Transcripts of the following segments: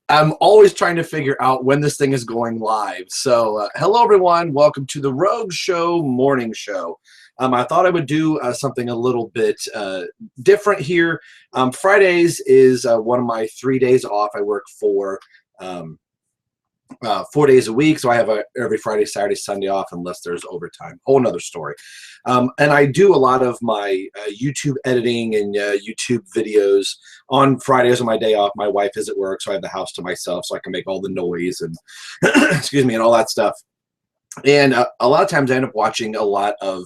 I'm always trying to figure out when this thing is going live. So, hello everyone. Welcome to the Rogue Show morning show. I thought I would do something a little bit different here. Fridays is one of my 3 days off. I work um, 4 days a week, so I have every Friday, Saturday, Sunday off unless there's overtime. Whole another story. And I do a lot of my YouTube editing and YouTube videos on Fridays on my day off. My wife is at work, so I have the house to myself, so I can make all the noise and excuse me, and all that stuff. And a lot of times I end up watching a lot of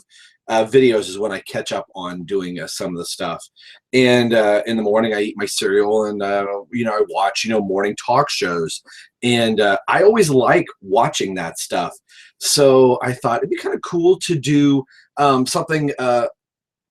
videos is when I catch up on doing some of the stuff. And in the morning, I eat my cereal and, I watch, morning talk shows. And I always like watching that stuff. So I thought it'd be kind of cool to do something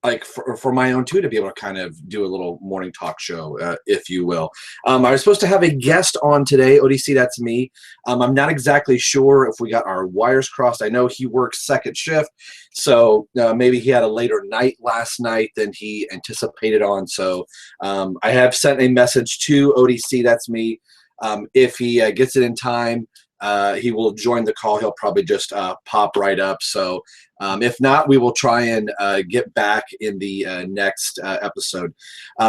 like for my own too, to be able to kind of do a little morning talk show, if you will. I was supposed to have a guest on today. ODC, that's me. I'm not exactly sure if we got our wires crossed. I know he works second shift, so maybe he had a later night last night than he anticipated on. So I have sent a message to ODC, that's me. If he gets it in time, he will join the call. He'll probably just pop right up. So if not, we will try and get back in the next episode.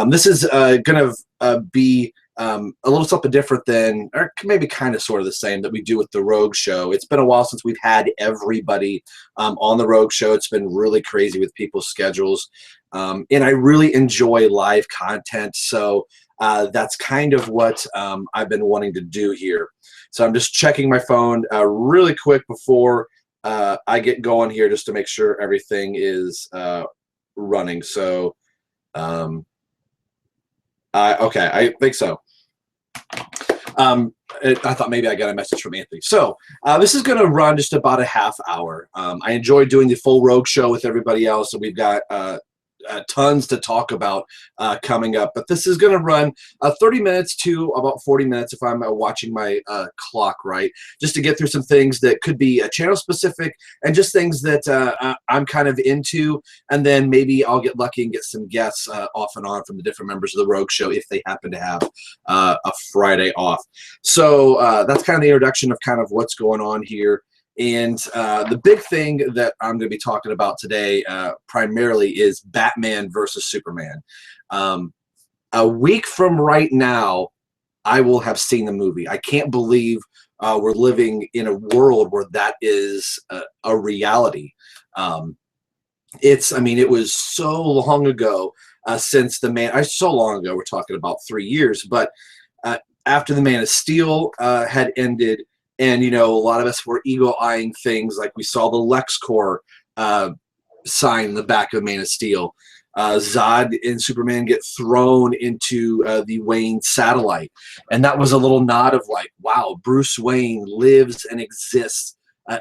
This is going to be a little something different than, or maybe kind of sort of the same that we do with the Rogue Show. It's been a while since we've had everybody on the Rogue Show. It's been really crazy with people's schedules. And I really enjoy live content. So that's kind of what I've been wanting to do here. So I'm just checking my phone really quick before I get going here, just to make sure everything is running. So, okay, I think so. I thought maybe I got a message from Anthony. So this is going to run just about a half hour. I enjoy doing the full Rogue Show with everybody else, so we've got tons to talk about coming up, but this is going to run 30 minutes to about 40 minutes if I'm watching my clock right, just to get through some things that could be channel specific and just things that I'm kind of into, and then maybe I'll get lucky and get some guests off and on from the different members of the Rogue Show if they happen to have a Friday off. So that's kind of the introduction of kind of what's going on here. And the big thing that I'm going to be talking about today primarily is Batman versus Superman. A week from right now, I will have seen the movie. I can't believe we're living in a world where that is a reality. It was so long ago since so long ago, we're talking about 3 years, but after the Man of Steel had ended, and, a lot of us were ego-eyeing things like we saw the LexCorp sign in the back of Man of Steel. Zod and Superman get thrown into the Wayne satellite. And that was a little nod of like, wow, Bruce Wayne lives and exists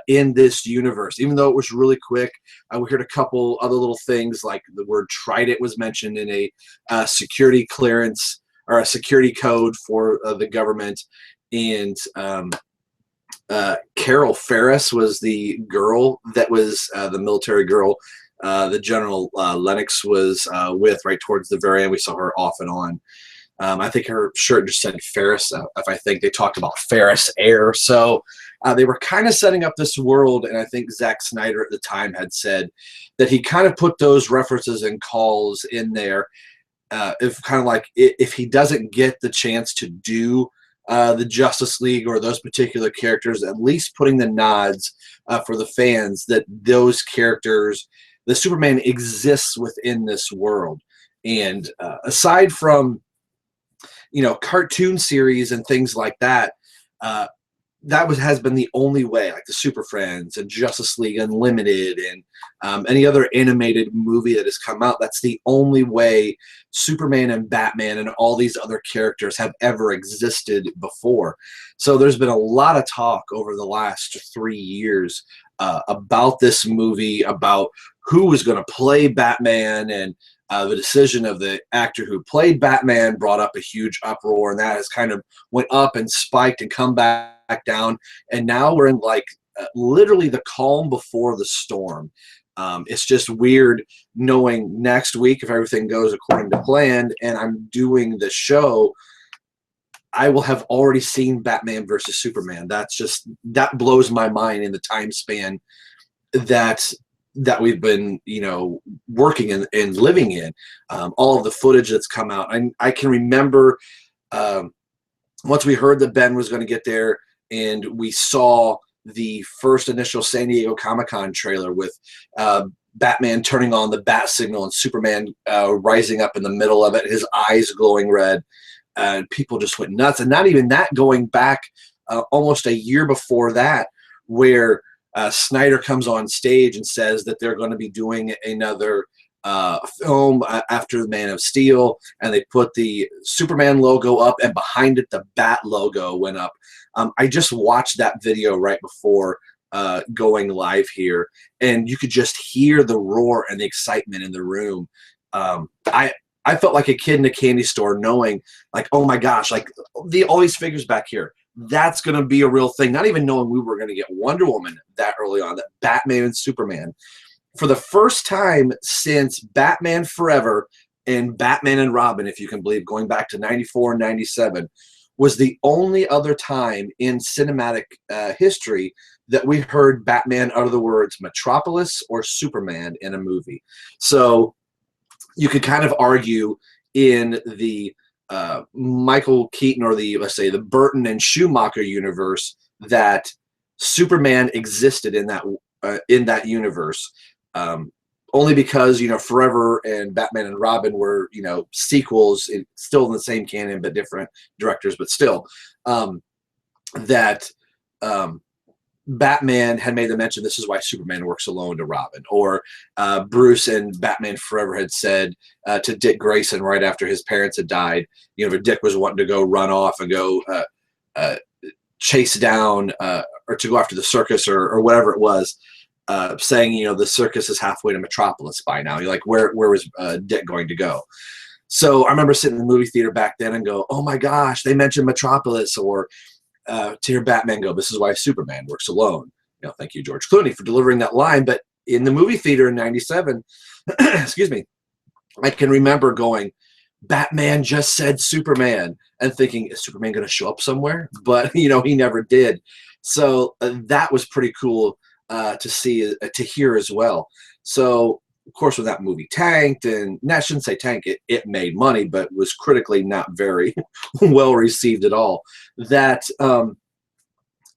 in this universe. Even though it was really quick, we heard a couple other little things like the word Trident was mentioned in a security clearance or a security code for the government. And Carol Ferris was the girl that was the military girl the General Lennox was with right towards the very end. We saw her off and on. I think her shirt just said Ferris. If I think they talked about Ferris Air. So they were kind of setting up this world, and I think Zack Snyder at the time had said that he kind of put those references and calls in there. If he doesn't get the chance to do the Justice League or those particular characters, at least putting the nods for the fans that those characters, the Superman exists within this world. And aside from, cartoon series and things like that, has been the only way, like the Super Friends and Justice League Unlimited and any other animated movie that has come out. That's the only way Superman and Batman and all these other characters have ever existed before. So there's been a lot of talk over the last 3 years about this movie, about who was going to play Batman, and the decision of the actor who played Batman brought up a huge uproar, and that has kind of went up and spiked and come back down. And now we're in literally the calm before the storm. It's just weird knowing next week, if everything goes according to plan and I'm doing the show, I will have already seen Batman versus Superman. That blows my mind in the time span that we've been, working and living in. All of the footage that's come out. I can remember once we heard that Ben was going to get there, and we saw the first initial San Diego Comic-Con trailer with Batman turning on the bat signal and Superman rising up in the middle of it, his eyes glowing red, and people just went nuts. And not even that, going back almost a year before that, where Snyder comes on stage and says that they're going to be doing another film after the Man of Steel, and they put the Superman logo up, and behind it the Bat logo went up. I just watched that video right before going live here, and you could just hear the roar and the excitement in the room. I felt like a kid in a candy store, knowing like, oh my gosh, like all these figures back here, that's going to be a real thing. Not even knowing we were going to get Wonder Woman that early on, that Batman and Superman. For the first time since Batman Forever and Batman and Robin, if you can believe, going back to 94 and 97, was the only other time in cinematic history that we heard Batman utter the words Metropolis or Superman in a movie. So you could kind of argue in the Michael Keaton, or let's say the Burton and Schumacher universe, that Superman existed in that universe. Only because, Forever and Batman and Robin were, sequels, still in the same canon, but different directors, but still, that Batman had made the mention, this is why Superman works alone, to Robin. Or Bruce and Batman Forever had said to Dick Grayson right after his parents had died, Dick was wanting to go run off and go chase down or to go after the circus or whatever it was, saying, the circus is halfway to Metropolis by now. You're like, where was Dick going to go? So I remember sitting in the movie theater back then and go, oh my gosh, they mentioned Metropolis. Or to hear Batman go, this is why Superman works alone. Thank you, George Clooney, for delivering that line. But in the movie theater in 97, excuse me, I can remember going, Batman just said Superman, and thinking, is Superman going to show up somewhere? But, he never did. So that was pretty cool to see, to hear as well. So, of course, when that movie tanked, and I shouldn't say tank, it made money, but was critically not very well received at all, that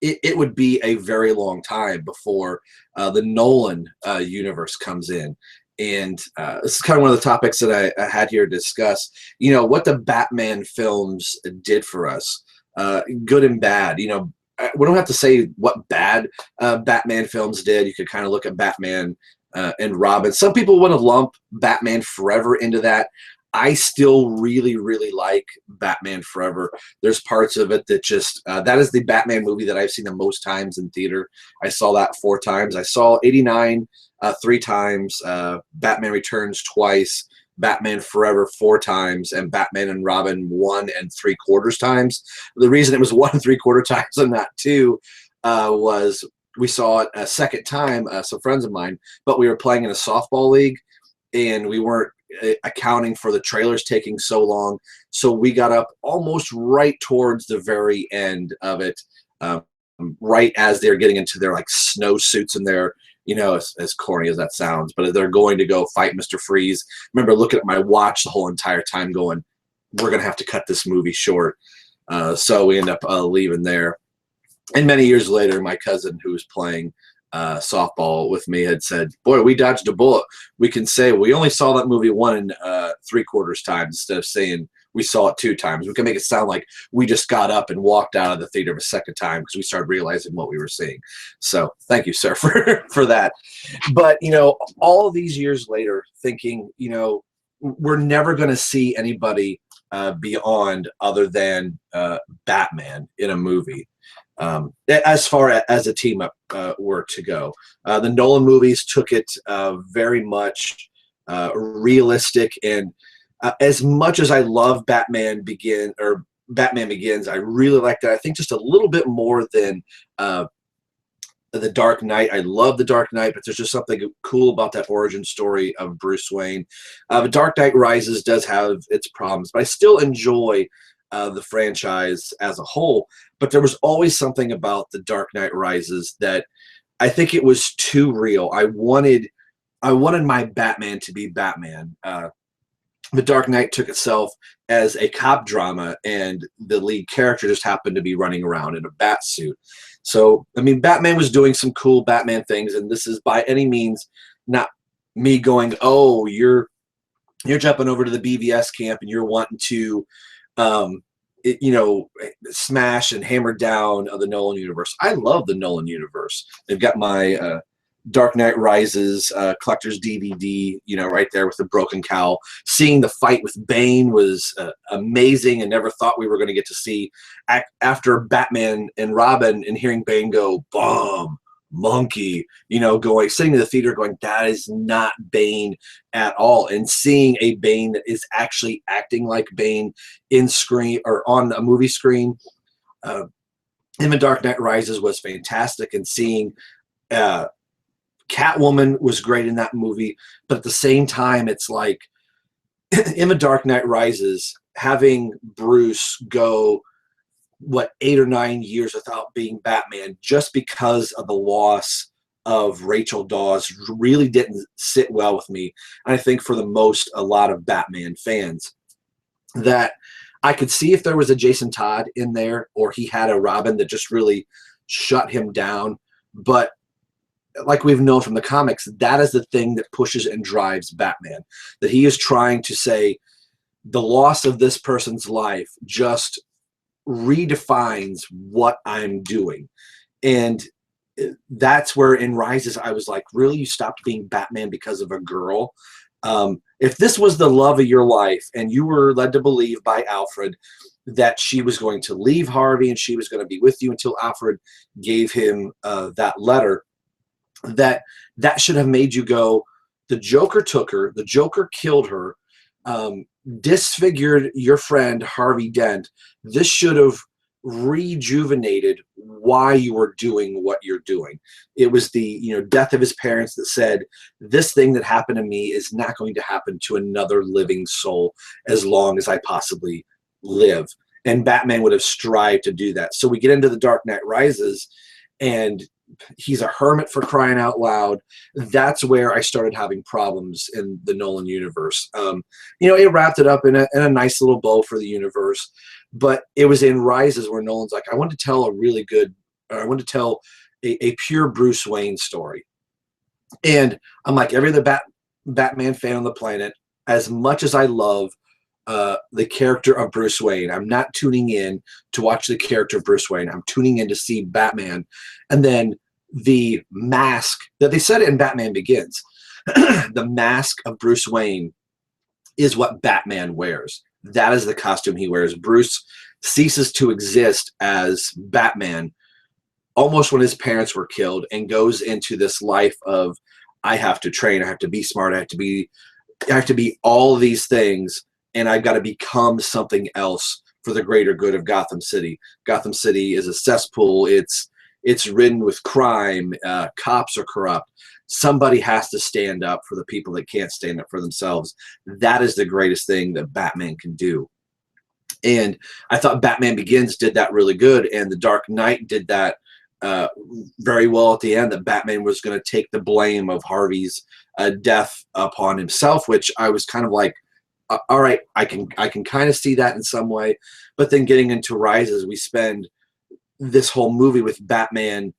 it would be a very long time before the Nolan universe comes in. And this is kind of one of the topics that I had here to discuss, what the Batman films did for us, good and bad. We don't have to say what bad Batman films did. You could kind of look at Batman and Robin. Some people want to lump Batman Forever into that. I still really, really like Batman Forever. There's parts of it that just, that is the Batman movie that I've seen the most times in theater. I saw that 4 times. I saw 89 3 times, Batman Returns twice, Batman Forever 4 times, and Batman and Robin 1 3/4 times. The reason it was 1 3/4 times and not 2 was we saw it a second time, some friends of mine, but we were playing in a softball league, and we weren't accounting for the trailers taking so long. So we got up almost right towards the very end of it, right as they're getting into their like snow suits and their, as corny as that sounds, but they're going to go fight Mr. Freeze. I remember looking at my watch the whole entire time going, we're going to have to cut this movie short. So we end up leaving there. And many years later, my cousin who was playing softball with me had said, boy, we dodged a bullet. We can say we only saw that movie 1 3/4 times instead of saying we saw it 2 times. We can make it sound like we just got up and walked out of the theater a second time because we started realizing what we were seeing. So thank you, sir, for that. But, all of these years later, thinking, we're never going to see anybody beyond other than Batman in a movie. As far as a team up were to go. The Nolan movies took it very much realistic, and as much as I love Batman Begins, I really like that. I think just a little bit more than The Dark Knight. I love The Dark Knight, but there's just something cool about that origin story of Bruce Wayne. The Dark Knight Rises does have its problems, but I still enjoy the franchise as a whole. But there was always something about The Dark Knight Rises that I think it was too real. I wanted my Batman to be Batman. The Dark Knight took itself as a cop drama, and the lead character just happened to be running around in a bat suit. So, I mean, Batman was doing some cool Batman things, and this is by any means not me going, oh, you're jumping over to the BVS camp and you're wanting to, smash and hammer down the Nolan universe. I love the Nolan universe. They've got my Dark Knight Rises collector's DVD, right there with the broken cowl. Seeing the fight with Bane was amazing, and never thought we were going to get to see after Batman and Robin, and hearing Bane go, "Bomb, monkey," going, sitting in the theater going, that is not Bane at all. And seeing a Bane that is actually acting like Bane in screen or on a movie screen, in The Dark Knight Rises was fantastic. And seeing Catwoman was great in that movie, but at the same time, it's like in The Dark Knight Rises, having Bruce go 8 or 9 years without being Batman just because of the loss of Rachel Dawes really didn't sit well with me. And I think for a lot of Batman fans, that I could see if there was a Jason Todd in there, or he had a Robin that just really shut him down. But like we've known from the comics, that is the thing that pushes and drives Batman, that he is trying to say the loss of this person's life just redefines what I'm doing. And that's where in Rises I was like, really, you stopped being Batman because of a girl? If this was the love of your life and you were led to believe by Alfred that she was going to leave Harvey and she was going to be with you until Alfred gave him that letter, that should have made you go, the Joker took her, the Joker killed her, disfigured your friend Harvey Dent. This should have rejuvenated why you were doing what you're doing. It was the death of his parents that said, this thing that happened to me is not going to happen to another living soul as long as I possibly live. And Batman would have strived to do that. So we get into The Dark Knight Rises, and he's a hermit, for crying out loud. That's where I started having problems in the Nolan universe. It wrapped it up in a nice little bow for the universe, but it was in Rises where Nolan's like, I want to tell a pure Bruce Wayne story. And I'm like, every other Batman fan on the planet, as much as I love the character of Bruce Wayne, I'm not tuning in to watch the character of Bruce Wayne. I'm tuning in to see Batman. And then the mask that they said in Batman Begins, the mask of Bruce Wayne is what Batman wears. That is the costume he wears. Bruce ceases to exist as Batman almost when his parents were killed, and goes into this life of, I have to train, I have to be smart, I have to be all these things, and I've got to become something else for the greater good of Gotham City. Gotham City is a cesspool. It's ridden with crime. Cops are corrupt. Somebody has to stand up for the people that can't stand up for themselves. That is the greatest thing that Batman can do. And I thought Batman Begins did that really good, and The Dark Knight did that very well at the end, that Batman was going to take the blame of Harvey's death upon himself, which I was kind of like, all right, I can kind of see that in some way. But then getting into Rises, we spend this whole movie with Batman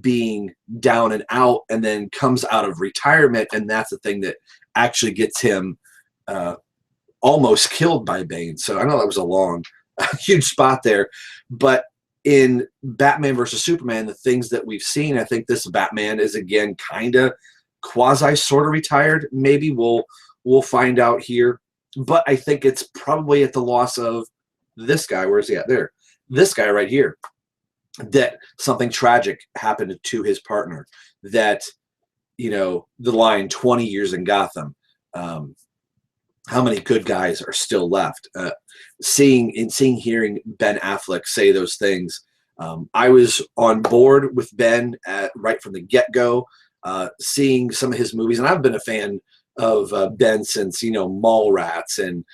being down and out, and then comes out of retirement, and that's the thing that actually gets him almost killed by Bane. So I know that was a long, huge spot there, but in Batman versus Superman, the things that we've seen, I think this Batman is again kind of quasi sort of retired. Maybe we'll find out here, but I think it's probably at the loss of this guy. Where's he at? There, this guy right here. That something tragic happened to his partner. That, the line 20 years in Gotham. How many good guys are still left? Hearing Ben Affleck say those things, I was on board with Ben right from the get-go. Seeing some of his movies, and I've been a fan Ben since, Mall Rats and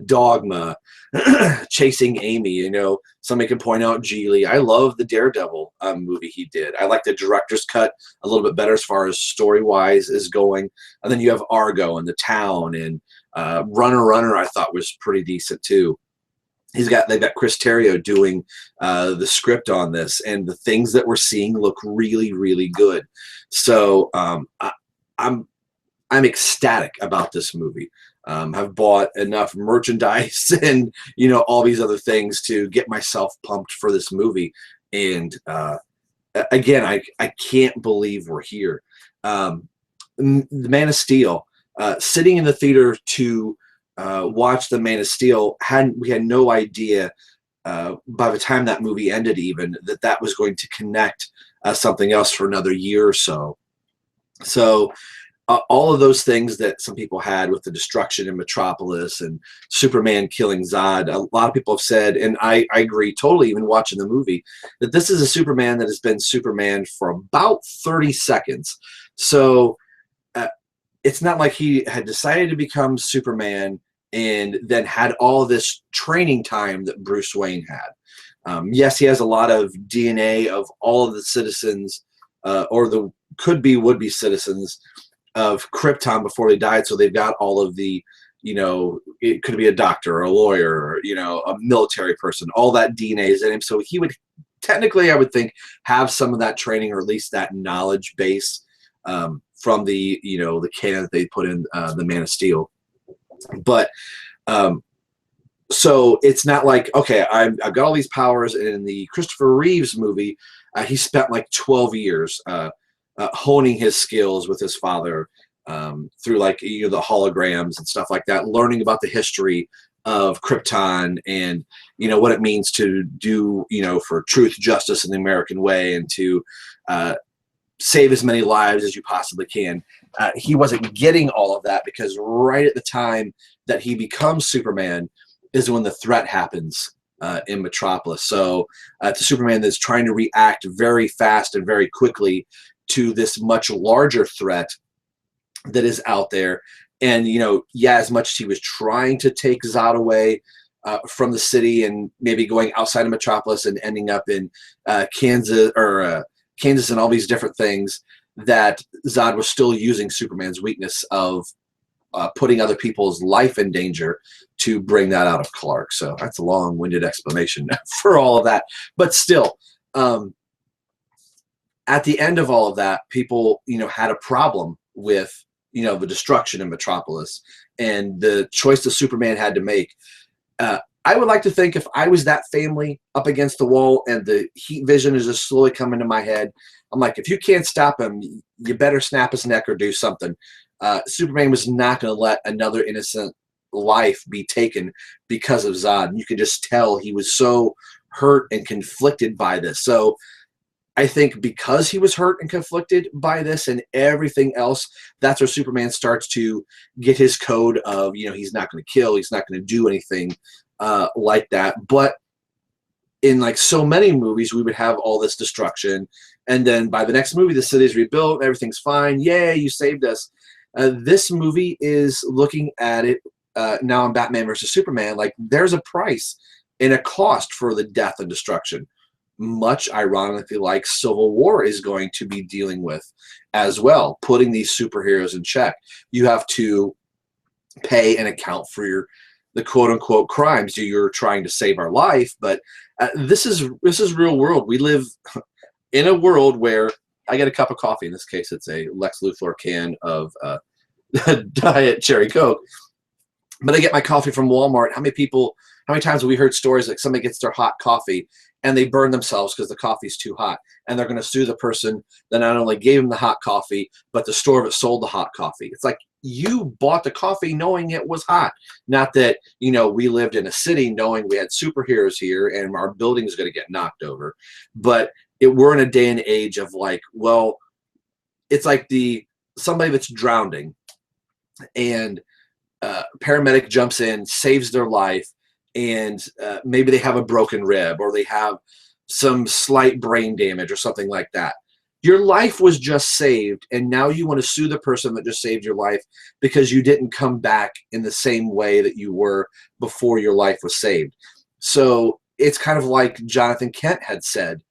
Dogma, Chasing Amy. Somebody can point out Geely. I love the Daredevil movie he did. I like the director's cut a little bit better as far as story-wise is going. And then you have Argo and The Town, and Runner I thought was pretty decent too. They've got Chris Terrio doing the script on this, and the things that we're seeing look really, really good. So I'm ecstatic about this movie. I've bought enough merchandise and all these other things to get myself pumped for this movie. And again, I can't believe we're here. The Man of Steel, sitting in the theater to watch The Man of Steel, we had no idea by the time that movie ended even that was going to connect something else for another year or so. So all of those things that some people had with the destruction in Metropolis and Superman killing Zod, a lot of people have said, and I agree totally, even watching the movie, that this is a Superman that has been Superman for about 30 seconds. So it's not like he had decided to become Superman and then had all this training time that Bruce Wayne had. Yes, he has a lot of DNA of all of the citizens, or the could-be, would-be citizens of Krypton before they died, so they've got all of the, it could be a doctor or a lawyer or, a military person. All that DNA is in him, so he would technically, I would think, have some of that training, or at least that knowledge base from the, the canon that they put in the Man of Steel. But so it's not like, okay, I've got all these powers. And in the Christopher Reeves movie, he spent like 12 years honing his skills with his father through like the holograms and stuff like that, learning about the history of Krypton and what it means to do for truth, justice, and the American way, and to save as many lives as you possibly can. He wasn't getting all of that because right at the time that he becomes Superman is when the threat happens in Metropolis. So it's a Superman that's trying to react very fast and very quickly to this much larger threat that is out there. And, as much as he was trying to take Zod away from the city and maybe going outside of Metropolis and ending up in Kansas and all these different things, that Zod was still using Superman's weakness of putting other people's life in danger to bring that out of Clark. So that's a long-winded explanation for all of that. But still, at the end of all of that, people, had a problem with, the destruction in Metropolis and the choice that Superman had to make. I would like to think if I was that family up against the wall and the heat vision is just slowly coming to my head, I'm like, if you can't stop him, you better snap his neck or do something. Superman was not going to let another innocent life be taken because of Zod. And you can just tell he was so hurt and conflicted by this. So I think because he was hurt and conflicted by this and everything else, that's where Superman starts to get his code of, he's not going to kill, he's not going to do anything like that. But in like so many movies, we would have all this destruction, and then by the next movie, the city's rebuilt, everything's fine. Yay, you saved us. This movie is looking at it now in Batman versus Superman, like there's a price and a cost for the death and destruction. Much ironically, like Civil War is going to be dealing with as well, putting these superheroes in check. You have to pay and account for the quote-unquote crimes. You're trying to save our life, but this is real world. We live in a world where I get a cup of coffee. In this case, it's a Lex Luthor can of Diet Cherry Coke. But I get my coffee from Walmart. How many times have we heard stories like somebody gets their hot coffee and they burn themselves because the coffee's too hot, and they're going to sue the person that not only gave them the hot coffee, but the store that sold the hot coffee. It's like, you bought the coffee knowing it was hot. Not that, we lived in a city knowing we had superheroes here and our building is going to get knocked over. But we're in a day and age of like, well, it's like somebody that's drowning and paramedic jumps in, saves their life, and maybe they have a broken rib or they have some slight brain damage or something like that. Your life was just saved, and now you want to sue the person that just saved your life because you didn't come back in the same way that you were before your life was saved. So it's kind of like Jonathan Kent had said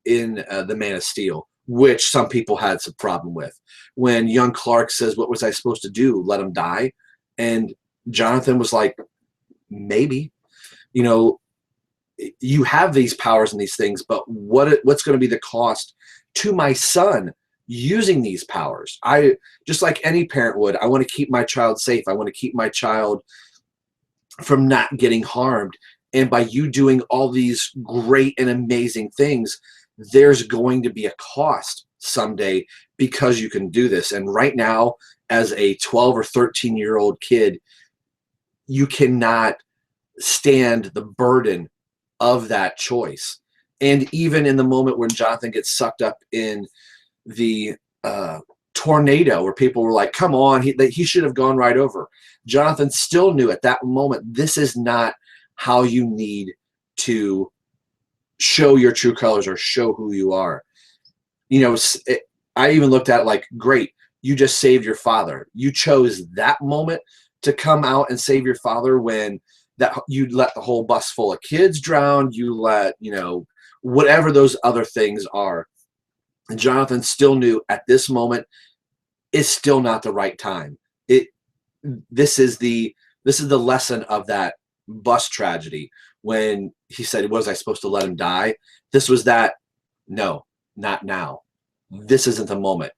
in The Man of Steel, which some people had some problem with. When young Clark says, "What was I supposed to do? Let him die?" And Jonathan was like, maybe. You know, you have these powers and these things, but what's going to be the cost to my son using these powers? I, just like any parent would, I want to keep my child safe. I want to keep my child from not getting harmed. And by you doing all these great and amazing things, there's going to be a cost someday because you can do this. And right now, as a 12 or 13-year-old kid, you cannot stand the burden of that choice. And even in the moment when Jonathan gets sucked up in the tornado, where people were like, come on, he should have gone right over. Jonathan still knew at that moment, this is not how you need to show your true colors or show who you are. You know, I even looked at it like, great, you just saved your father. You chose that moment to come out and save your father when that you let the whole bus full of kids drown, you let, you know, whatever those other things are. And Jonathan still knew at this moment it's still not the right time. This is the lesson of that bus tragedy when he said, was I supposed to let him die? This was that, no, not now. This isn't the moment.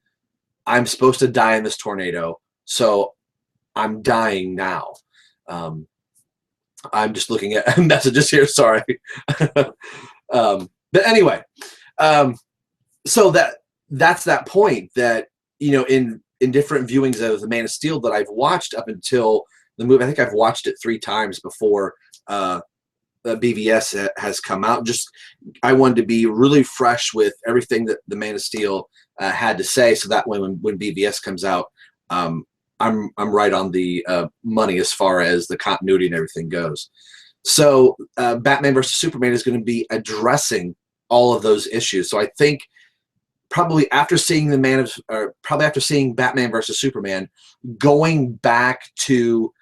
I'm supposed to die in this tornado, so I'm dying now. I'm just looking at messages here, sorry. But anyway, so that's that point that, you know, in different viewings of The Man of Steel that I've watched up until the movie, I think I've watched it 3 times before BVS has come out. Just, I wanted to be really fresh with everything that The Man of Steel had to say, so that when BVS comes out, I'm right on the money as far as the continuity and everything goes. So Batman versus Superman is going to be addressing all of those issues. So I think probably after seeing Batman versus Superman, going back to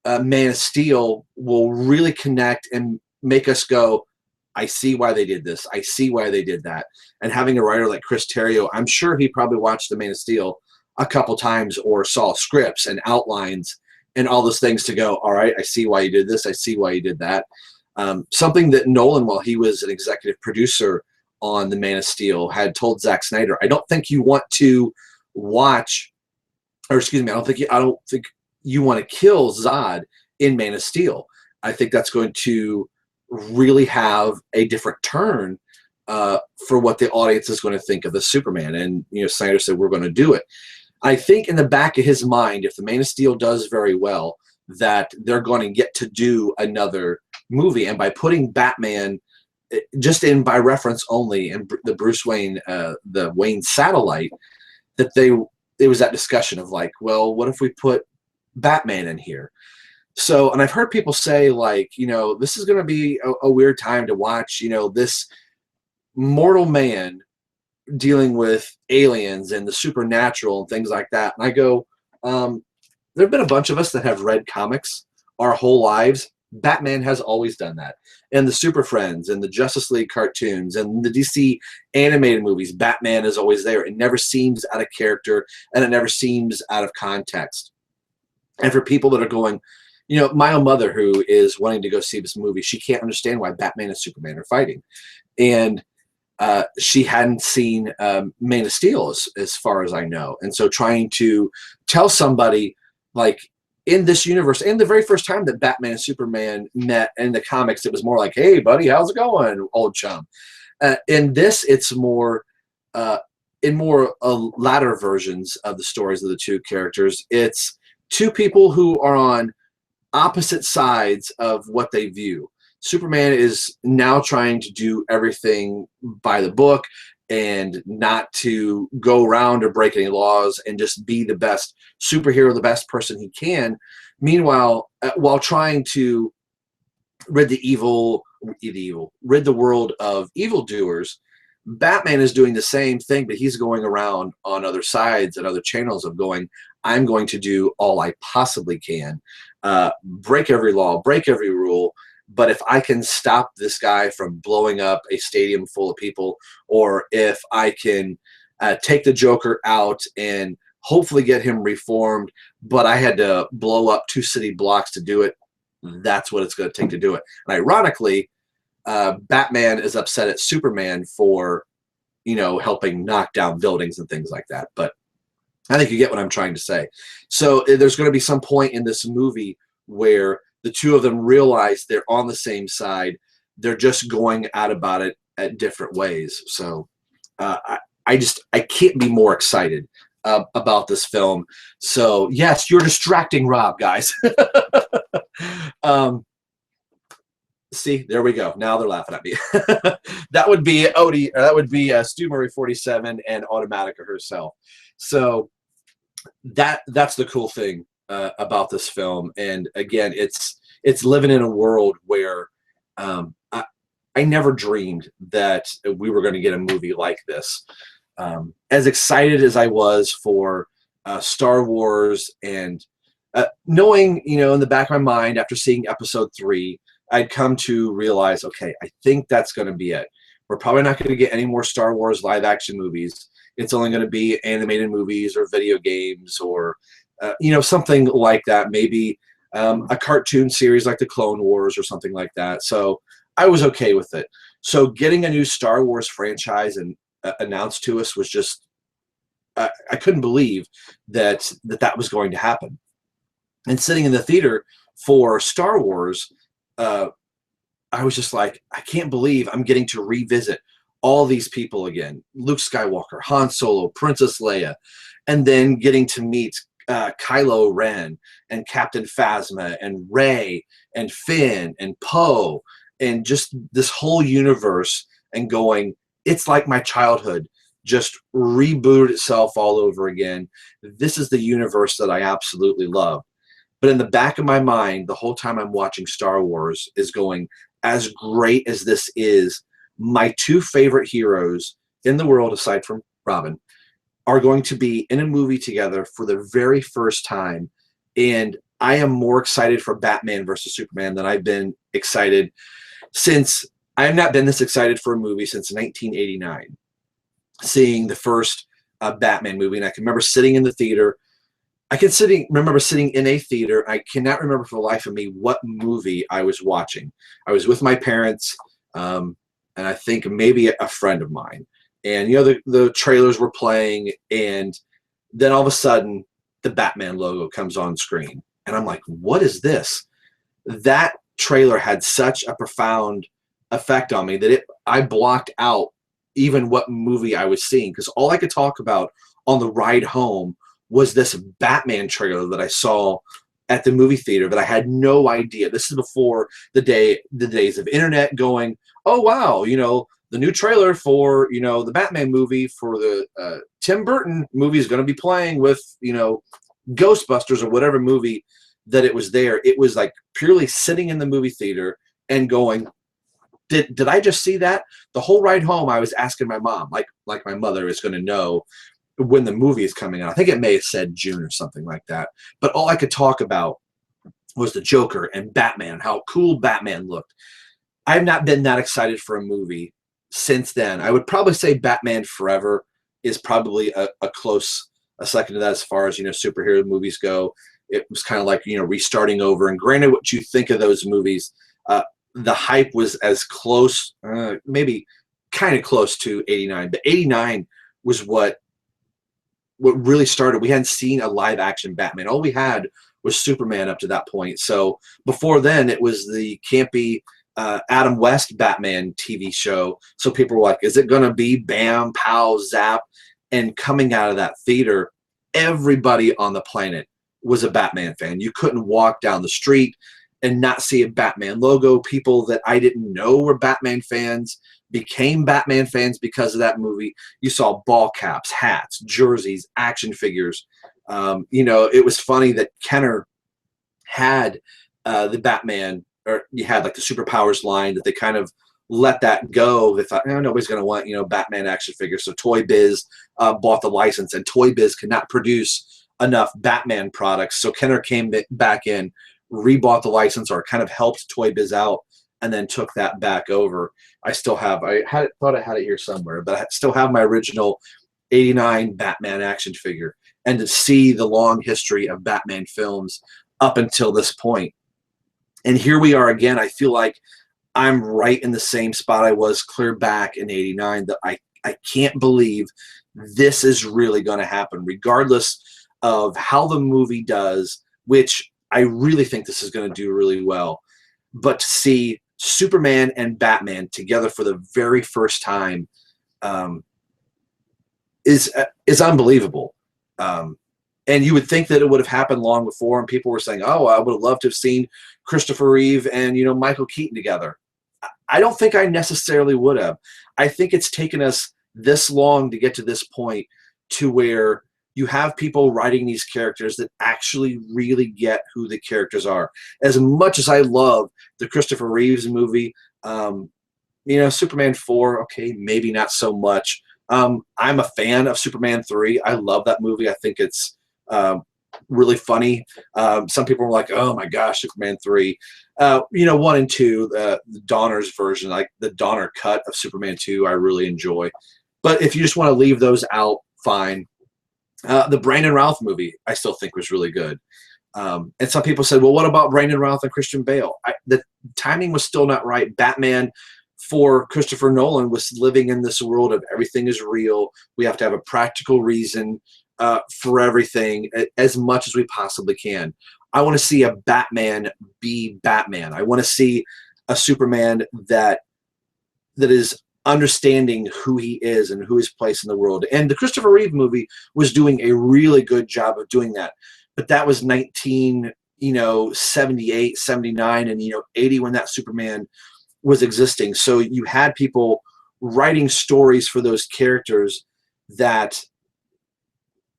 Man of Steel will really connect and make us go, I see why they did this. I see why they did that. And having a writer like Chris Terrio, I'm sure he probably watched The Man of Steel a couple times or saw scripts and outlines and all those things to go, all right, I see why you did this. I see why you did that. Something that Nolan, while he was an executive producer on The Man of Steel, had told Zack Snyder, I don't think you want to watch, or excuse me, I don't think you want to kill Zod in Man of Steel. I think that's going to really have a different turn for what the audience is going to think of the Superman. And, you know, Snyder said, we're going to do it. I think in the back of his mind, if The Man of Steel does very well, that they're going to get to do another movie. And by putting Batman just in by reference only, and the Bruce Wayne, the Wayne satellite, that there was that discussion of like, well, what if we put Batman in here? So, and I've heard people say like, you know, this is going to be a weird time to watch, you know, this mortal man dealing with aliens and the supernatural and things like that. And I go, there have been a bunch of us that have read comics our whole lives. Batman has always done that. And the Super Friends and the Justice League cartoons and the DC animated movies, Batman is always there. It never seems out of character, and it never seems out of context. And for people that are going, you know, my own mother, who is wanting to go see this movie, she can't understand why Batman and Superman are fighting. And she hadn't seen Man of Steel as far as I know. And so trying to tell somebody, like, in this universe, and the very first time that Batman and Superman met in the comics, it was more like, hey, buddy, how's it going, old chum? In this, it's more, in more latter versions of the stories of the two characters, it's two people who are on opposite sides of what they view. Superman is now trying to do everything by the book and not to go around or break any laws and just be the best superhero, the best person he can. Meanwhile, while trying to rid the world of evildoers, Batman is doing the same thing, but he's going around on other sides and other channels of going, I'm going to do all I possibly can, break every law, break every rule. But if I can stop this guy from blowing up a stadium full of people, or if I can take the Joker out and hopefully get him reformed, but I had to blow up 2 city blocks to do it, that's what it's going to take to do it. And ironically, Batman is upset at Superman for, helping knock down buildings and things like that. But I think you get what I'm trying to say. So there's going to be some point in this movie where the two of them realize they're on the same side. They're just going out about it at different ways. So I can't be more excited about this film. So yes, you're distracting Rob, guys. See, there we go. Now they're laughing at me. That would be Odie, or that would be Stu Murray 47 and Automatica herself. So that's the cool thing about this film. And again, it's living in a world where I never dreamed that we were going to get a movie like this. As excited as I was for Star Wars, and knowing, in the back of my mind after seeing episode 3, I'd come to realize, okay, I think that's going to be it. We're probably not going to get any more Star Wars live action movies. It's only going to be animated movies or video games or, something like that. Maybe a cartoon series like the Clone Wars or something like that. So I was okay with it. So getting a new Star Wars franchise and announced to us was just, I couldn't believe that was going to happen. And sitting in the theater for Star Wars, I was just like, I can't believe I'm getting to revisit all these people again. Luke Skywalker, Han Solo, Princess Leia, and then getting to meet Kylo Ren and Captain Phasma and Rey and Finn and Poe, and just this whole universe, and going, it's like my childhood just rebooted itself all over again. This is the universe that I absolutely love. But in the back of my mind, the whole time I'm watching Star Wars is going, as great as this is, my 2 favorite heroes in the world, aside from Robin, are going to be in a movie together for the very first time. And I am more excited for Batman versus Superman than I've been excited since, I have not been this excited for a movie since 1989, seeing the first Batman movie. And I can remember sitting in the theater. Remember sitting in a theater. I cannot remember for the life of me what movie I was watching. I was with my parents, and I think maybe a friend of mine. And, the trailers were playing, and then all of a sudden, the Batman logo comes on screen. And I'm like, what is this? That trailer had such a profound effect on me that I blocked out even what movie I was seeing, because all I could talk about on the ride home was this Batman trailer that I saw at the movie theater that I had no idea. This is before the days of internet going, oh, wow, the new trailer for, the Batman movie for the Tim Burton movie is going to be playing with, Ghostbusters or whatever movie that it was there. It was like purely sitting in the movie theater and going, did I just see that? The whole ride home, I was asking my mom, like my mother is going to know when the movie is coming out. I think it may have said June or something like that. But all I could talk about was the Joker and Batman, how cool Batman looked. I have not been that excited for a movie since then. I would probably say Batman Forever is probably a close second to that as far as, superhero movies go. It was kind of like, restarting over. And granted, what you think of those movies, the hype was as close, maybe kind of close to 89. But 89 was what really started. We hadn't seen a live action Batman. All we had was Superman up to that point. So before then, it was the campy Adam West Batman TV show. So people were like, is it going to be bam, pow, zap? And coming out of that theater, everybody on the planet was a Batman fan. You couldn't walk down the street and not see a Batman logo. People that I didn't know were Batman fans became Batman fans because of that movie. You saw ball caps, hats, jerseys, action figures. It was funny that Kenner had the Batman, or you had like the superpowers line that they kind of let that go. They thought, nobody's going to want, Batman action figures. So Toy Biz bought the license, and Toy Biz could not produce enough Batman products. So Kenner came back in, rebought the license, or kind of helped Toy Biz out, and then took that back over. I thought I had it here somewhere, but I still have my original 89 Batman action figure. And to see the long history of Batman films up until this point. And here we are again. I feel like I'm right in the same spot I was clear back in 89, that I can't believe this is really going to happen, regardless of how the movie does, which I really think this is going to do really well. But to see Superman and Batman together for the very first time is unbelievable. And you would think that it would have happened long before, and people were saying, oh, I would have loved to have seen Christopher Reeve and, Michael Keaton together. I don't think I necessarily would have. I think it's taken us this long to get to this point, to where you have people writing these characters that actually really get who the characters are. As much as I love the Christopher Reeves movie, Superman 4, okay, maybe not so much. I'm a fan of Superman 3. I love that movie. I think it's really funny. Some people were like, oh my gosh, Superman 3. 1 and 2, the Donner's version, like the Donner cut of Superman 2, I really enjoy. But if you just want to leave those out, fine. The Brandon Routh movie, I still think was really good. And some people said, well, what about Brandon Routh and Christian Bale? The timing was still not right. Batman for Christopher Nolan was living in this world of everything is real. We have to have a practical reason for everything, as much as we possibly can. I want to see a Batman be Batman. I want to see a Superman that is understanding who he is and who his place in the world. And the Christopher Reeve movie was doing a really good job of doing that. But that was 78, 79, and 80 when that Superman was existing. So you had people writing stories for those characters that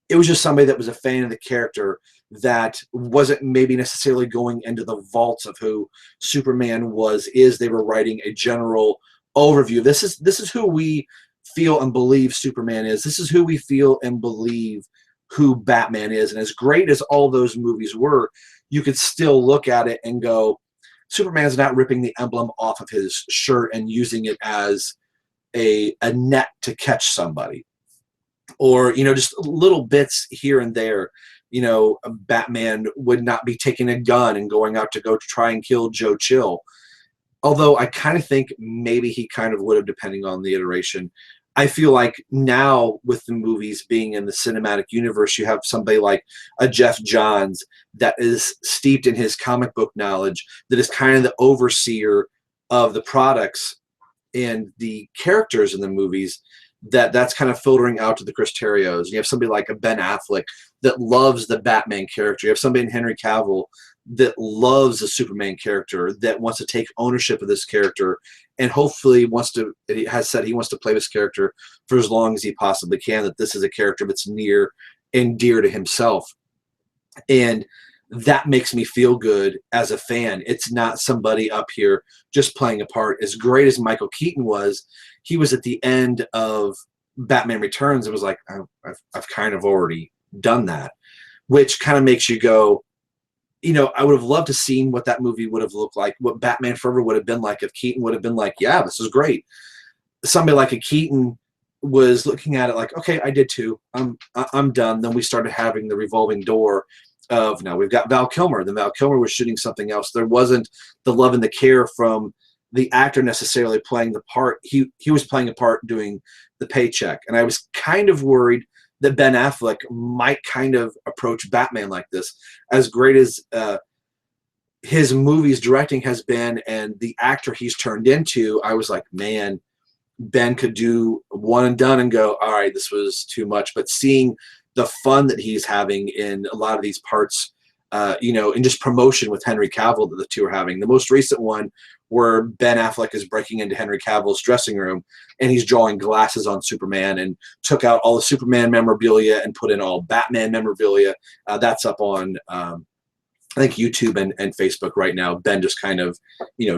it was just somebody that was a fan of the character, that wasn't maybe necessarily going into the vaults of who Superman is. They were writing a general overview. This is who we feel and believe Superman is. This is who we feel and believe who Batman is. And as great as all those movies were, you could still look at it and go, Superman's not ripping the emblem off of his shirt and using it as a net to catch somebody. Or, just little bits here and there. Batman would not be taking a gun and going out to go try and kill Joe Chill. Although I kind of think maybe he kind of would have, depending on the iteration. I feel like now with the movies being in the cinematic universe, you have somebody like a Jeff Johns that is steeped in his comic book knowledge, that is kind of the overseer of the products and the characters in the movies, that's kind of filtering out to the Chris Terrios. You have somebody like a Ben Affleck that loves the Batman character. You have somebody in Henry Cavill that loves the Superman character, that wants to take ownership of this character, and hopefully has said he wants to play this character for as long as he possibly can, that this is a character that's near and dear to himself. And that makes me feel good as a fan. It's not somebody up here just playing a part. As great as Michael Keaton was, he was at the end of Batman Returns. It was like, I've kind of already done that, which kind of makes you go, I would have loved to seen what that movie would have looked like, what Batman Forever would have been like if Keaton would have been like, yeah, this is great. Somebody like a Keaton was looking at it like, okay, I did too. I'm done. Then we started having the revolving door of, now we've got Val Kilmer. Then Val Kilmer was shooting something else. There wasn't the love and the care from the actor necessarily playing the part. He was playing a part doing the paycheck. And I was kind of worried that Ben Affleck might kind of approach Batman like this. As great as his movies directing has been and the actor he's turned into, I was like, man, Ben could do one and done and go, all right, this was too much. But seeing the fun that he's having in a lot of these parts, in just promotion with Henry Cavill that the two are having. The most recent one where Ben Affleck is breaking into Henry Cavill's dressing room and he's drawing glasses on Superman and took out all the Superman memorabilia and put in all Batman memorabilia. That's up on I think YouTube and Facebook right now, Ben just kind of,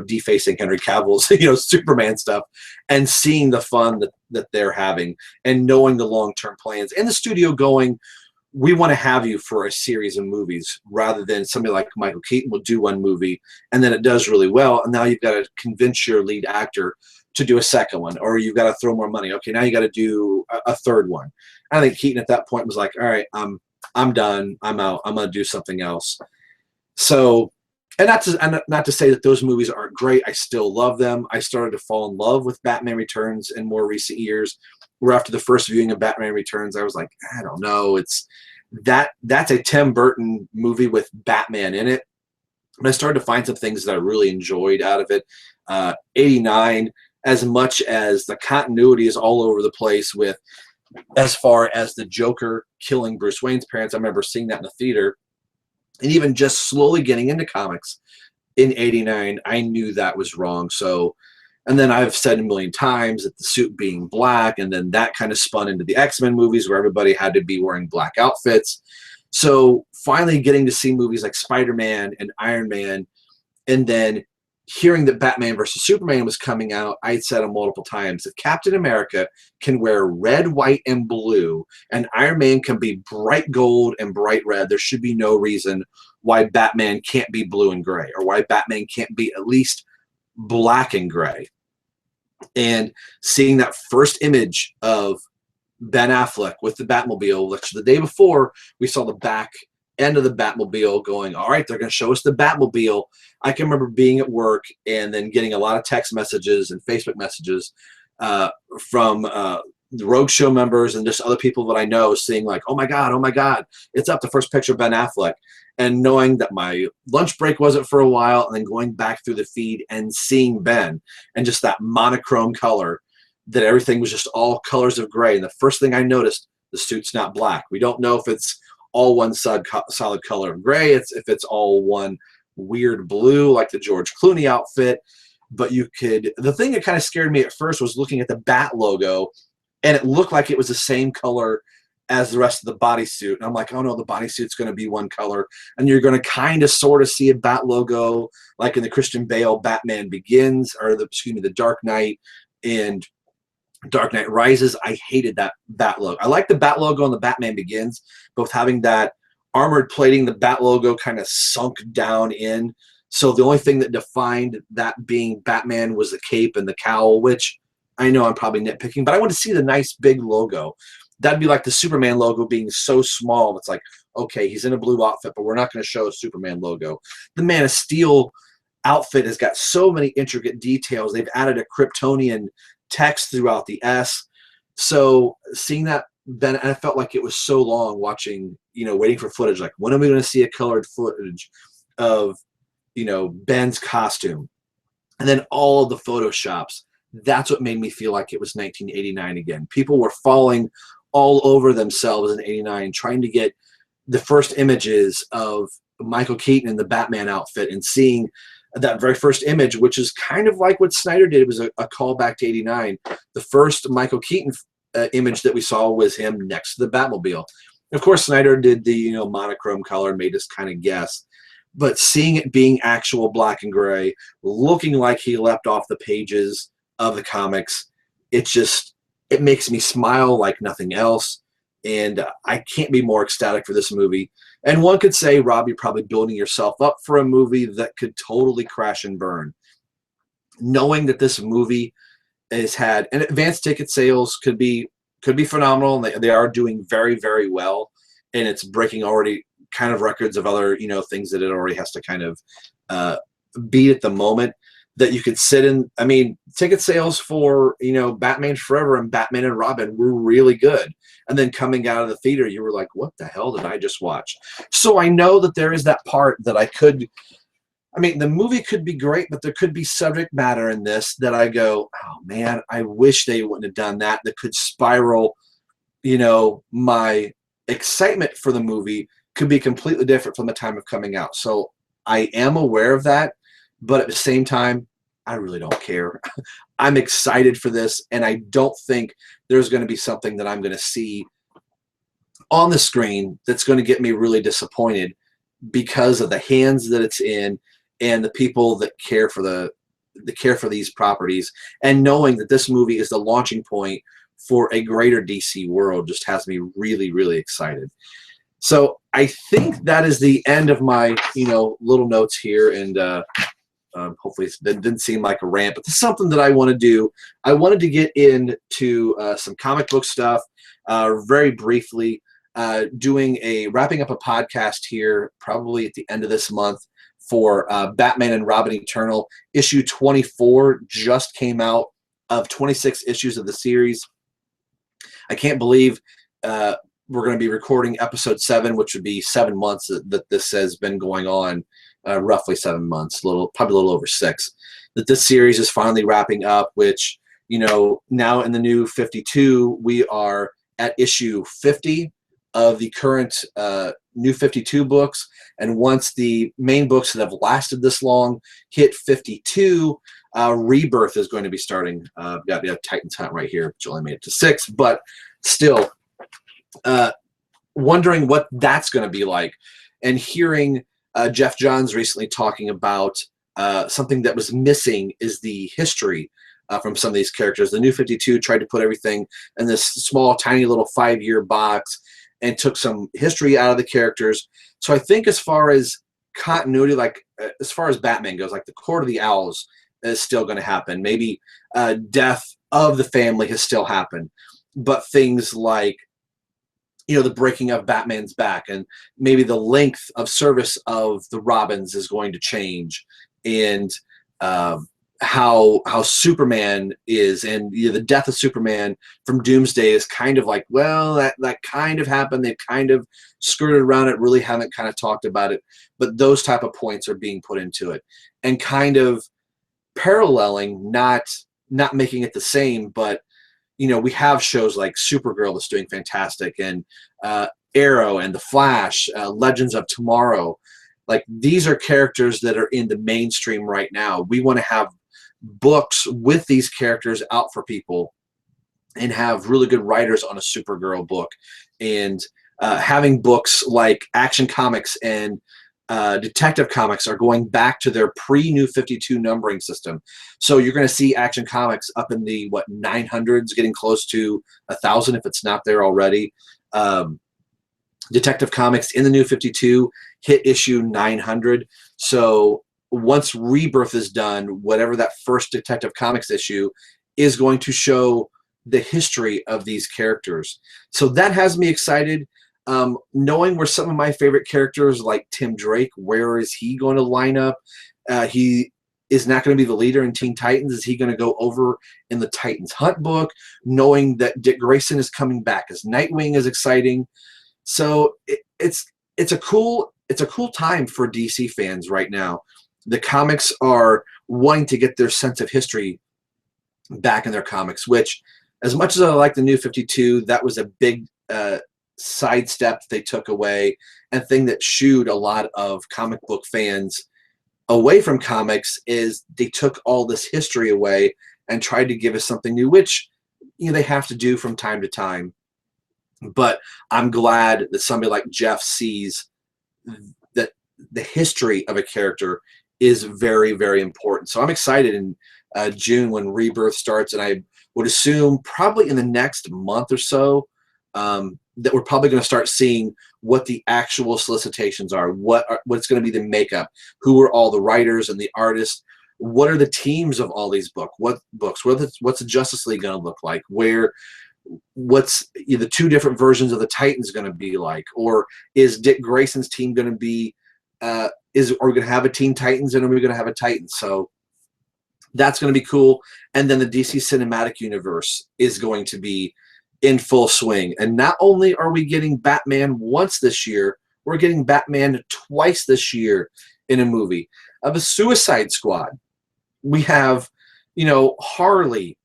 defacing Henry Cavill's, Superman stuff, and seeing the fun that they're having, and knowing the long-term plans, and the studio going, we want to have you for a series of movies, rather than somebody like Michael Keaton will do one movie and then it does really well, and now you've got to convince your lead actor to do a second one, or you've got to throw more money. Okay, now you got to do a third one. I think Keaton at that point was like, all right, I'm done. I'm out. I'm going to do something else. So, and not to say that those movies aren't great. I still love them. I started to fall in love with Batman Returns in more recent years, where after the first viewing of Batman Returns, I was like, I don't know. That's a Tim Burton movie with Batman in it. But I started to find some things that I really enjoyed out of it. 89, as much as the continuity is all over the place with, as far as the Joker killing Bruce Wayne's parents, I remember seeing that in the theater. And even just slowly getting into comics in 89, I knew that was wrong. So, and then I've said a million times that the suit being black, and then that kind of spun into the X-Men movies where everybody had to be wearing black outfits. So finally getting to see movies like Spider-Man and Iron Man, and then hearing that Batman versus Superman was coming out, I'd said it multiple times, if Captain America can wear red, white, and blue, and Iron Man can be bright gold and bright red, there should be no reason why Batman can't be blue and gray, or why Batman can't be at least black and gray. And seeing that first image of Ben Affleck with the Batmobile, which the day before we saw the back end of the Batmobile, going, all right, they're going to show us the Batmobile. I can remember being at work and then getting a lot of text messages and Facebook messages from the Rogue Show members and just other people that I know, seeing like, oh my God, it's up, the first picture of Ben Affleck. And knowing that my lunch break wasn't for a while, and then going back through the feed and seeing Ben, and just that monochrome color, that everything was just all colors of gray. And the first thing I noticed, the suit's not black. We don't know if it's all one solid color of gray, if it's all one weird blue like the George Clooney outfit. But the thing that kind of scared me at first was looking at the Bat logo, and it looked like it was the same color as the rest of the bodysuit. And I'm like, oh no, the bodysuit's going to be one color, and you're going to kind of sort of see a Bat logo like in the Christian Bale Batman Begins, or the Dark Knight and Dark Knight Rises. I hated that Bat logo. I like the Bat logo on the Batman Begins, both having that armored plating, the Bat logo kind of sunk down in. So the only thing that defined that being Batman was the cape and the cowl, which I know I'm probably nitpicking, but I want to see the nice big logo. That'd be like the Superman logo being so small. It's like, okay, he's in a blue outfit, but we're not going to show a Superman logo. The Man of Steel outfit has got so many intricate details. They've added a Kryptonian text throughout the S. So seeing that, then I felt like it was so long watching, waiting for footage. Like, when are we going to see a colored footage of, Ben's costume? And then all of the Photoshops. That's what made me feel like it was 1989 again. People were falling all over themselves in 89, trying to get the first images of Michael Keaton in the Batman outfit, and seeing that very first image, which is kind of like what Snyder did. It was a callback to 89. The first Michael Keaton image that we saw was him next to the Batmobile. Of course, Snyder did the monochrome color and made us kind of guess. But seeing it being actual black and gray, looking like he leapt off the pages of the comics, it makes me smile like nothing else. And I can't be more ecstatic for this movie. And one could say, Rob, you're probably building yourself up for a movie that could totally crash and burn. Knowing that this movie has had, and advanced ticket sales could be phenomenal, and they are doing very, very well, and it's breaking already kind of records of other things that it already has to kind of beat at the moment. That you could sit in. I mean, ticket sales for Batman Forever and Batman and Robin were really good, and then coming out of the theater, you were like, what the hell did I just watch? So I know that there is that part that the movie could be great, but there could be subject matter in this that I go, oh man, I wish they wouldn't have done that. That could spiral, my excitement for the movie could be completely different from the time of coming out. So I am aware of that, but at the same time, I really don't care. I'm excited for this, and I don't think there's going to be something that I'm going to see on the screen that's going to get me really disappointed, because of the hands that it's in and the people that care for these properties, and knowing that this movie is the launching point for a greater DC world just has me really, really excited. So I think that is the end of my, little notes here, and hopefully it didn't seem like a rant, but this is something that I want to do. I wanted to get into some comic book stuff very briefly, wrapping up a podcast here probably at the end of this month for Batman and Robin Eternal. Issue 24 just came out of 26 issues of the series. I can't believe we're going to be recording episode 7, which would be 7 months that this has been going on, roughly 7 months, probably a little over 6, that this series is finally wrapping up, which, now in the new 52, we are at issue 50 of the current new 52 books. And once the main books that have lasted this long hit 52, Rebirth is going to be starting. We have Titan's Hunt right here, which only made it to 6, but still wondering what that's going to be like. And hearing Jeff Johns recently talking about something that was missing is the history from some of these characters. The new 52 tried to put everything in this small, tiny little 5-year box and took some history out of the characters. So I think as far as continuity, like as far as Batman goes, like the Court of the Owls is still going to happen. Maybe death of the family has still happened. But things like, the breaking of Batman's back, and maybe the length of service of the Robins is going to change, and how Superman is, and the death of Superman from Doomsday is kind of like, well, that kind of happened. They've kind of skirted around it, really haven't kind of talked about it, but those type of points are being put into it, and kind of paralleling, not making it the same, but we have shows like Supergirl that's doing fantastic, and Arrow and The Flash, Legends of Tomorrow. Like, these are characters that are in the mainstream right now. We want to have books with these characters out for people, and have really good writers on a Supergirl book, and having books like Action Comics and Detective Comics are going back to their pre-New 52 numbering system. So you're going to see Action Comics up in the 900s, getting close to 1,000 if it's not there already. Detective Comics in the New 52 hit issue 900. So once Rebirth is done, whatever that first Detective Comics issue is going to show the history of these characters. So that has me excited. Knowing where some of my favorite characters like Tim Drake, where is he going to line up? He is not going to be the leader in Teen Titans. Is he going to go over in the Titans Hunt book? Knowing that Dick Grayson is coming back as Nightwing is exciting. So it's a cool time for DC fans right now. The comics are wanting to get their sense of history back in their comics, which, as much as I like the New 52, that was a big sidestep they took away, and thing that shooed a lot of comic book fans away from comics is they took all this history away and tried to give us something new, which they have to do from time to time. But I'm glad that somebody like Jeff sees that the history of a character is very, very important. So I'm excited in June when Rebirth starts, and I would assume probably in the next month or so that we're probably going to start seeing what the actual solicitations are, what's going to be the makeup, who are all the writers and the artists, what are the teams of all these books, what's the Justice League going to look like, what's the 2 different versions of the Titans going to be like, or is Dick Grayson's team going to be, are we going to have a Teen Titans, and are we going to have a Titans? So that's going to be cool. And then the DC Cinematic Universe is going to be in full swing. And not only are we getting Batman once this year, we're getting Batman twice this year in a movie. Of a Suicide Squad, we have, Harley,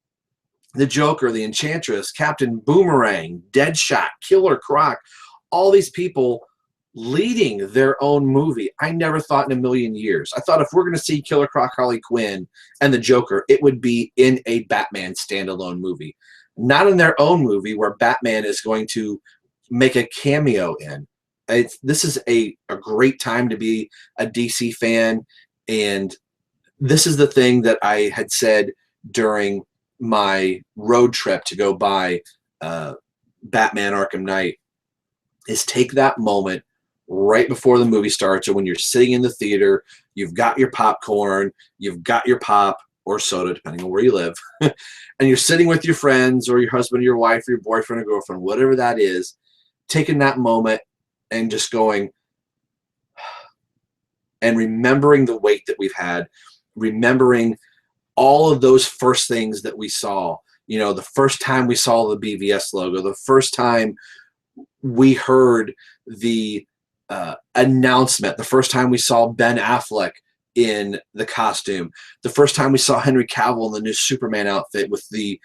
the Joker, the Enchantress, Captain Boomerang, Deadshot, Killer Croc, all these people leading their own movie. I never thought in a million years. I thought if we're going to see Killer Croc, Harley Quinn, and the Joker, it would be in a Batman standalone movie. Not in their own movie where Batman is going to make a cameo in. This is a great time to be a DC fan, and this is the thing that I had said during my road trip to go buy Batman Arkham Knight, is take that moment right before the movie starts, or when you're sitting in the theater, you've got your popcorn, you've got your pop or soda, depending on where you live, and you're sitting with your friends or your husband or your wife or your boyfriend or girlfriend, whatever that is, taking that moment and just going and remembering the wait that we've had, remembering all of those first things that we saw. You know, the first time we saw the BVS logo, the first time we heard the announcement, the first time we saw Ben Affleck in the costume, the first time we saw Henry Cavill in the new Superman outfit with the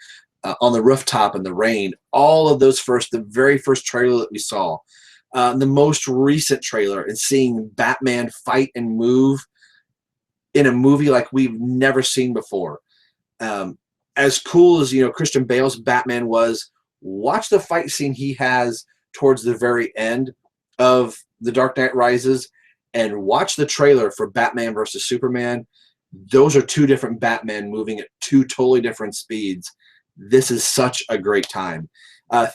on the rooftop in the rain. All of those the very first trailer that we saw, the most recent trailer, and seeing Batman fight and move in a movie like we've never seen before. As cool as, you know, Christian Bale's Batman was, watch the fight scene he has towards the very end of The Dark Knight Rises, and watch the trailer for Batman versus Superman. Those are two different Batman moving at two totally different speeds. This is such a great time.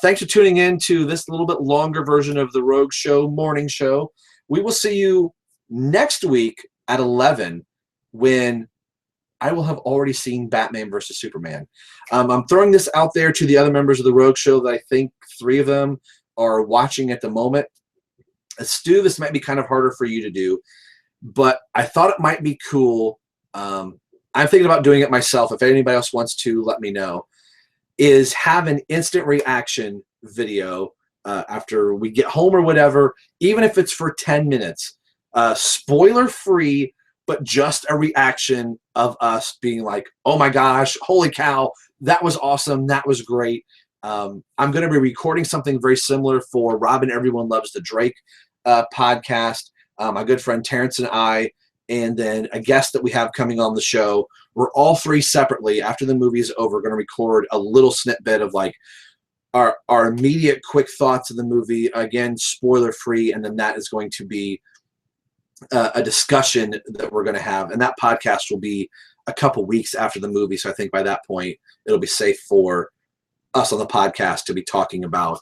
Thanks for tuning in to this little bit longer version of the Rogue Show morning show. We will see you next week at 11, when I will have already seen Batman versus Superman. I'm throwing this out there to the other members of the Rogue Show that I think 3 of them are watching at the moment. Stu, this might be kind of harder for you to do, but I thought it might be cool. I'm thinking about doing it myself. If anybody else wants to, let me know. Is have an instant reaction video after we get home or whatever, even if it's for 10 minutes, spoiler free, but just a reaction of us being like, oh my gosh, holy cow, that was awesome, that was great. I'm going to be recording something very similar for Robin Everyone Loves the Drake podcast. My good friend Terrence and I, and then a guest that we have coming on the show. We're all 3 separately, after the movie is over, going to record a little snippet of like our immediate quick thoughts of the movie, again, spoiler free, and then that is going to be a discussion that we're going to have, and that podcast will be a couple weeks after the movie, so I think by that point it'll be safe for us on the podcast to be talking about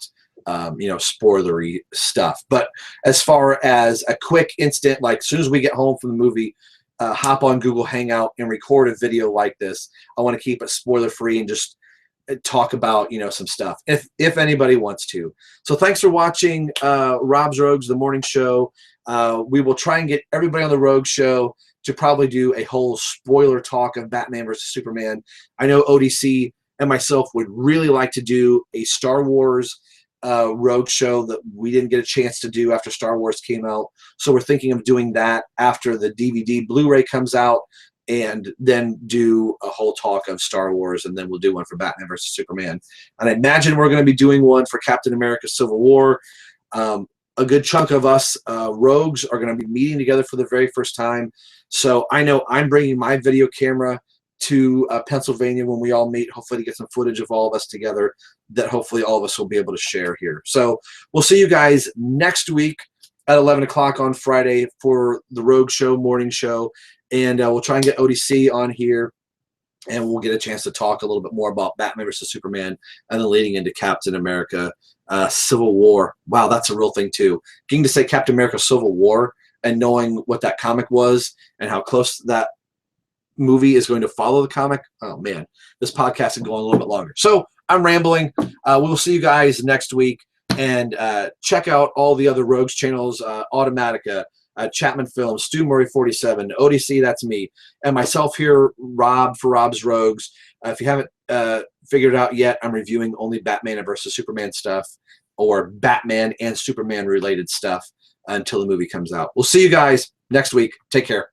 you know, spoilery stuff. But as far as a quick instant, like as soon as we get home from the movie, hop on Google Hangout and record a video like this. I want to keep it spoiler free and just talk about, you know, some stuff if anybody wants to. So thanks for watching Rob's Rogues, the morning show. We will try and get everybody on the Rogue Show to probably do a whole spoiler talk of Batman versus Superman. I know ODC and myself would really like to do a Star Wars Rogue Show that we didn't get a chance to do after Star Wars came out. So we're thinking of doing that after the DVD Blu-ray comes out, and then do a whole talk of Star Wars, and then we'll do one for Batman versus Superman. And I imagine we're going to be doing one for Captain America Civil War. A good chunk of us rogues are going to be meeting together for the very first time. So I know I'm bringing my video camera to Pennsylvania when we all meet, hopefully to get some footage of all of us together that hopefully all of us will be able to share here. So we'll see you guys next week at 11 o'clock on Friday for the Rogue Show morning show. And we'll try and get ODC on here, and we'll get a chance to talk a little bit more about Batman versus Superman, and then leading into Captain America Civil War. Wow, that's a real thing too. Getting to say Captain America Civil War and knowing what that comic was and how close that movie is going to follow the comic. Oh man, this podcast is going a little bit longer. So I'm rambling. We'll see you guys next week, and check out all the other Rogues channels, Automatica, Chapman Films, Stu Murray 47, ODC, that's me, and myself here, Rob, for Rob's Rogues. If you haven't figured it out yet, I'm reviewing only Batman versus Superman stuff, or Batman and Superman related stuff, until the movie comes out. We'll see you guys next week. Take care.